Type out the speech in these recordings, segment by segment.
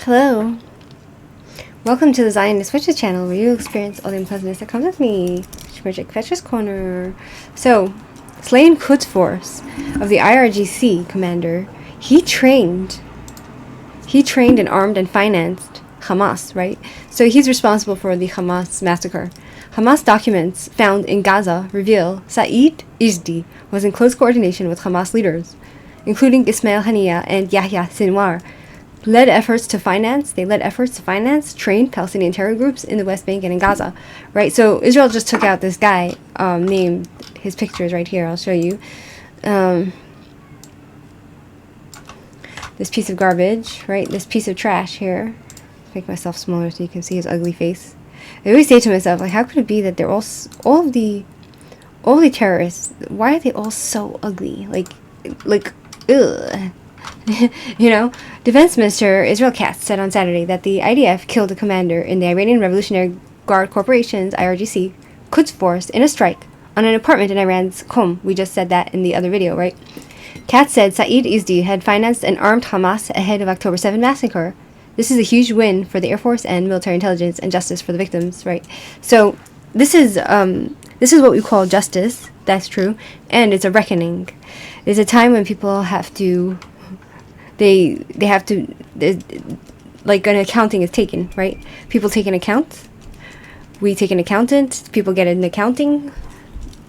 Hello. Welcome to the Zionist Witches channel, where you experience all the unpleasantness that comes with me. Shmirchik Fetcher's Corner. So, slain Quds Force of the IRGC commander, he trained and armed and financed Hamas, right? So he's responsible for the Hamas massacre. Hamas documents found in Gaza reveal Saeed Izdi was in close coordination with Hamas leaders, including Ismail Haniyeh and Yahya Sinwar. They led efforts to finance trained Palestinian terror groups in the West Bank and in Gaza, right? So Israel just took out this guy, named, his picture is right here, I'll show you. This piece of garbage, right? This piece of trash here. Make myself smaller so you can see his ugly face. I always say to myself, like, how could it be that they're all the terrorists, why are they all so ugly? Like, ugh. You know, Defense Minister Israel Katz said on Saturday that the IDF killed a commander in the Iranian Revolutionary Guard Corporation's IRGC Quds Force in a strike on an apartment in Iran's Qom. We just said that in the other video, right? Katz said Saeed Izdi had financed and armed Hamas ahead of October 7 massacre. This is a huge win for the Air Force and military intelligence and justice for the victims, right? So this is what we call justice. That's true, and it's a reckoning. It's a time when people have to. They have to, like, an accounting is taken, right? People take an account. We take an accountant. People get an accounting.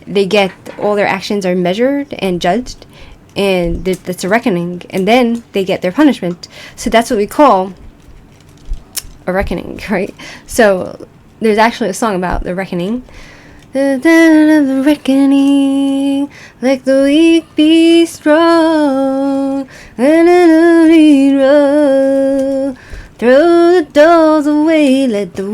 They get, all their actions are measured and judged. And that's a reckoning. And then they get their punishment. So that's what we call a reckoning, right? So there's actually a song about the reckoning. The reckoning, like the weak be strong, and throw the dolls away, let the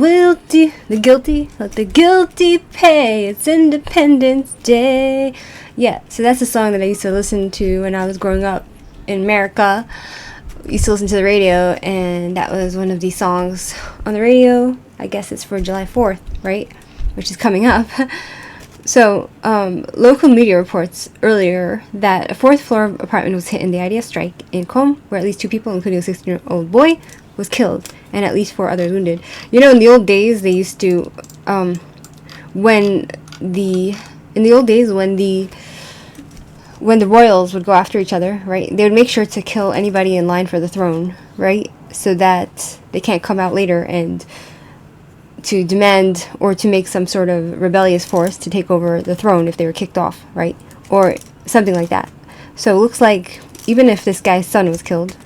guilty pay. It's Independence Day. Yeah, so that's a song that I used to listen to when I was growing up in America. I used to listen to the radio, and that was one of these songs on the radio. I guess it's for July 4th, right? Which is coming up. So, local media reports earlier that a fourth floor apartment was hit in the IDF strike in Qom, where at least 2 people, including a 16-year-old boy, was killed, and at least 4 others wounded. You know, in the old days, they used to, when the royals would go after each other, right, they would make sure to kill anybody in line for the throne, right, so that they can't come out later and to demand or to make some sort of rebellious force to take over the throne if they were kicked off, right? Or something like that. So it looks like even if this guy's son was killed,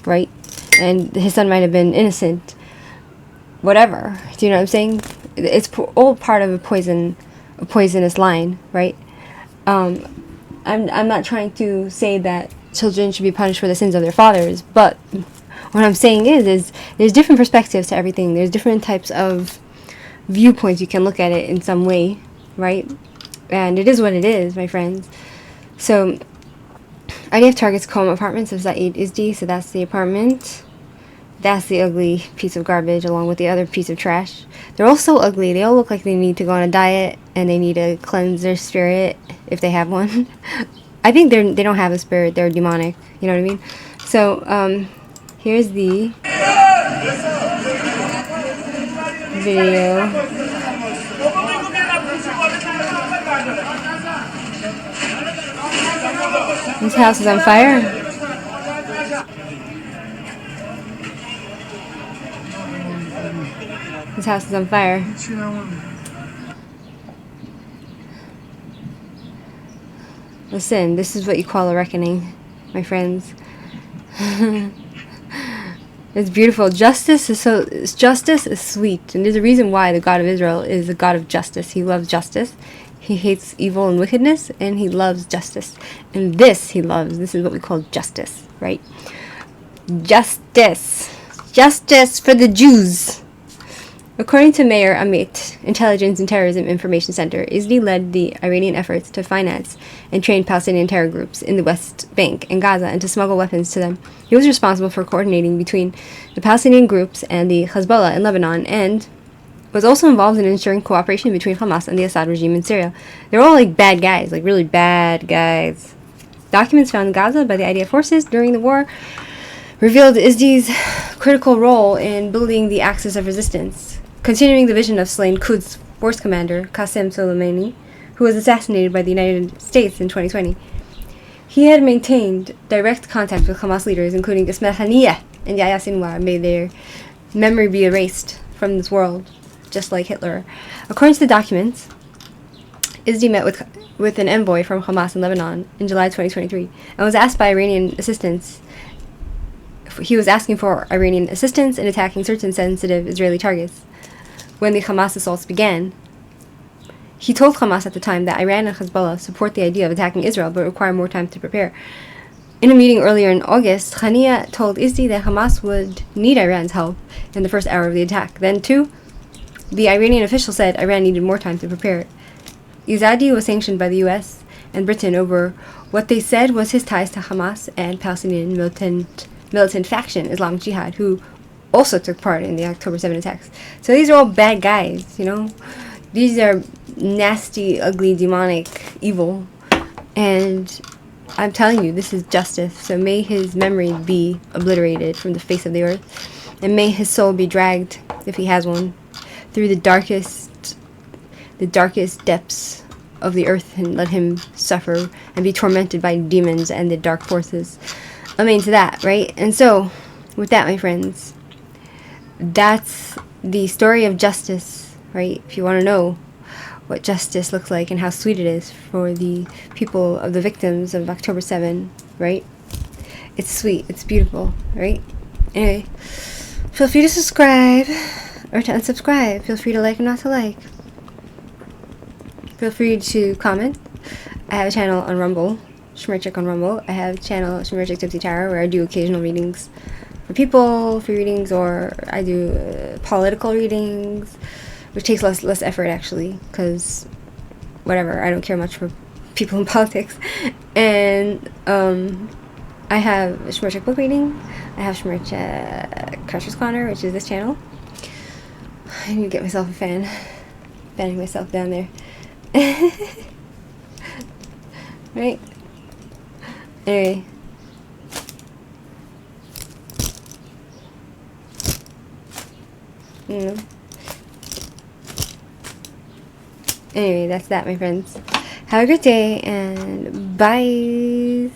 right? And his son might have been innocent, whatever. Do you know what I'm saying? It's all part of a poisonous line, right? I'm not trying to say that children should be punished for the sins of their fathers, but what I'm saying is there's different perspectives to everything. There's different types of viewpoints you can look at it in some way, right? And it is what it is, my friends. So IDF targets Qom apartments of Saeed Izdi. So that's the apartment. That's the ugly piece of garbage along with the other piece of trash. They're all so ugly. They all look like they need to go on a diet and they need to cleanse their spirit if they have one. I think they don't have a spirit. They're demonic. You know what I mean? So here's the video. This house is on fire. This house is on fire. Listen, this is what you call a reckoning, my friends. It's beautiful. Justice is sweet, and there's a reason why the God of Israel is a God of justice. He loves justice. He hates evil and wickedness, and he loves justice. And this he loves. This is what we call justice, right? Justice. Justice for the Jews. According to Mayor Amit, Intelligence and Terrorism Information Center, Izdi led the Iranian efforts to finance and train Palestinian terror groups in the West Bank and Gaza and to smuggle weapons to them. He was responsible for coordinating between the Palestinian groups and the Hezbollah in Lebanon and was also involved in ensuring cooperation between Hamas and the Assad regime in Syria. They're all like bad guys, like really bad guys. Documents found in Gaza by the IDF forces during the war revealed ISD's critical role in building the axis of resistance, continuing the vision of slain Quds force commander Qasem Soleimani, who was assassinated by the United States in 2020. He had maintained direct contact with Hamas leaders, including Ismail Haniyeh and Yahya Sinwar, made their memory be erased from this world, just like Hitler. According to the documents, ISD met with an envoy from Hamas in Lebanon in July 2023 and was asked by Iranian assistance. He was asking for Iranian assistance in attacking certain sensitive Israeli targets. When the Hamas assaults began, he told Hamas at the time that Iran and Hezbollah support the idea of attacking Israel but require more time to prepare. In a meeting earlier in August, Haniyeh told ISD that Hamas would need Iran's help in the first hour of the attack. Then, too, the Iranian official said Iran needed more time to prepare. Izadi was sanctioned by the US and Britain over what they said was his ties to Hamas and Palestinian militant faction Islamic Jihad, who also took part in the October 7 attacks. So these are all bad guys, you know? These are nasty, ugly, demonic, evil. And I'm telling you, this is justice. So may his memory be obliterated from the face of the earth. And may his soul be dragged, if he has one, through the darkest depths of the earth, and let him suffer and be tormented by demons and the dark forces. Amen to that, right? And so, with that, my friends, that's the story of justice, right? If you want to know what justice looks like and how sweet it is for the people of the victims of October 7, right? It's sweet, it's beautiful, right? Anyway, feel free to subscribe or to unsubscribe. Feel free to like or not to like. Feel free to comment. I have a channel on Rumble, Shmirchik on Rumble. I have a channel, Shmirchik TIPSY Tarot, where I do occasional readings for people, free readings, or I do political readings, which takes less effort, actually, because whatever, I don't care much for people in politics. And I have a Shmirchik book reading. I have Shmirchik Crusher's Corner, which is this channel. I need to get myself a fan. Fanning myself down there. Right? Anyway. Anyway, that's that, my friends. Have a good day, and bye.